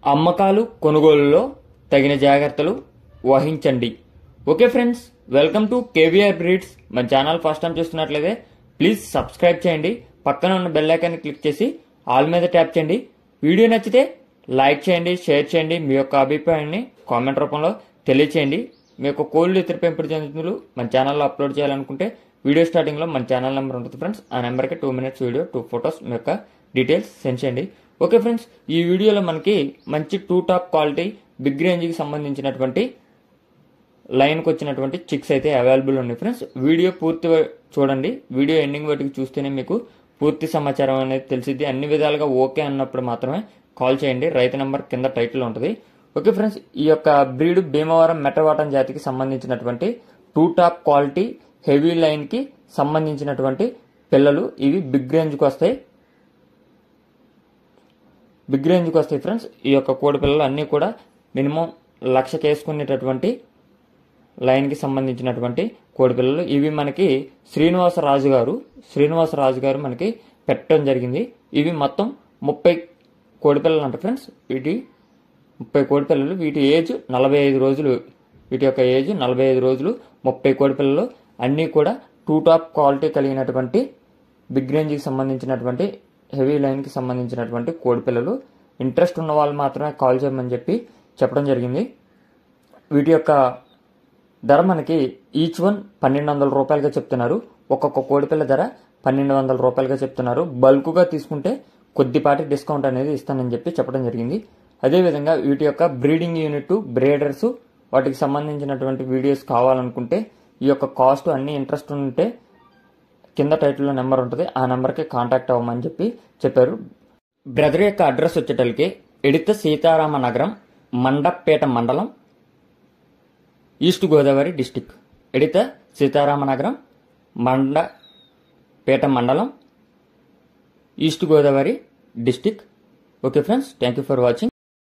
అమ్మకాలు కొనుగోలులో తగిన జాగ్రత్తలు వహించండి. Okay friends, welcome to KVR breeds. మన ఛానల్ ఫస్ట్ టైం చూస్తున్నట్లయితే ప్లీజ్ సబ్స్క్రైబ్ చేయండి. పక్కన ఉన్న బెల్ ఐకాన్ని క్లిక్ చేసి ఆల్ మీద ట్యాప్ చేయండి. వీడియో నచ్చితే లైక్ చేయండి, షేర్ చేయండి. మీ యొక్క అభిప్రాయాన్ని కామెంట్ రూపంలో తెలియచేయండి. మీ యొక్క కోళ్ళు ఇతర పెంపుడు జంతువులు మన ఛానల్లో అప్లోడ్ చేయాలనుకుంటే వీడియో స్టార్టింగ్లో మన ఛానల్ నెంబర్ ఉంటుంది ఫ్రెండ్స్. ఆ నెంబర్కి 2 minutes వీడియో, 2 photos మీ యొక్క డీటెయిల్స్ సెండ్ చేయండి. ఓకే ఫ్రెండ్స్, ఈ వీడియోలో మనకి మంచి 2 top క్వాలిటీ బిగ్ రేంజ్కి సంబంధించినటువంటి లైన్కి వచ్చినటువంటి చిక్స్ అయితే అవైలబుల్ ఉన్నాయి ఫ్రెండ్స్. వీడియో పూర్తిగా చూడండి. వీడియో ఎండింగ్ వరకు చూస్తేనే మీకు పూర్తి సమాచారం అనేది తెలిసిద్ది. అన్ని విధాలుగా ఓకే అన్నప్పుడు మాత్రమే కాల్ చేయండి. రైతు నెంబర్ కింద టైటిల్ ఉంటుంది. ఓకే ఫ్రెండ్స్, ఈ యొక్క బ్రీడ్ భీమవరం మెట్టవాటం జాతికి సంబంధించినటువంటి 2 top క్వాలిటీ హెవీ లైన్కి సంబంధించినటువంటి పిల్లలు. ఇవి బిగ్ రేంజ్కి వస్తాయి ఫ్రెండ్స్. ఈ యొక్క కోడి పిల్లలు అన్నీ కూడా మినిమం 1,00,000 వేసుకునేటటువంటి లైన్కి సంబంధించినటువంటి కోడి పిల్లలు. ఇవి మనకి శ్రీనివాసరాజు గారు మనకి పెట్టడం జరిగింది. ఇవి మొత్తం 30 కోడి పిల్లలు అంట ఫ్రెండ్స్. వీటి 30 కోడి పిల్లలు. వీటి ఏజ్ 45 రోజులు. వీటి యొక్క ఏజ్ 45 రోజులు. 30 కోడి పిల్లలు అన్నీ కూడా 2 top క్వాలిటీ కలిగినటువంటి బిగ్ రేంజ్కి సంబంధించినటువంటి హెవీ లైన్కి సంబంధించినటువంటి కోడి పిల్లలు. ఇంట్రెస్ట్ ఉన్న వాళ్ళు మాత్రమే కాల్ చేయమని చెప్పడం జరిగింది. వీటి యొక్క ధర మనకి ఈచ్ వన్ 1,200 రూపాయలుగా చెప్తున్నారు. ఒక్కొక్క కోడిపిల్ల ధర 1,200 రూపాయలుగా చెప్తున్నారు. బల్క్గా తీసుకుంటే కొద్దిపాటి డిస్కౌంట్ అనేది ఇస్తానని చెప్పడం జరిగింది. అదేవిధంగా వీటి యొక్క బ్రీడింగ్ యూనిట్, బ్రీడర్స్, వాటికి సంబంధించినటువంటి వీడియోస్ కావాలనుకుంటే ఈ యొక్క కాస్ట్ అన్ని ఇంట్రెస్ట్ ఉంటే కింద టైటిల్లో నెంబర్ ఉంటుంది. ఆ నెంబర్కి కాంటాక్ట్ అవ్వమని చెప్పారు. బ్రదర్ యొక్క అడ్రస్ వచ్చేటప్పటికి ఎడిత సీతారామ నగరం, మండపేట మండలం, ఈస్ట్ గోదావరి డిస్టిక్. ఎడిత సీతారామ నగరం, మండపేట మండలం, east Godavari district. Okay friends, thank you for watching.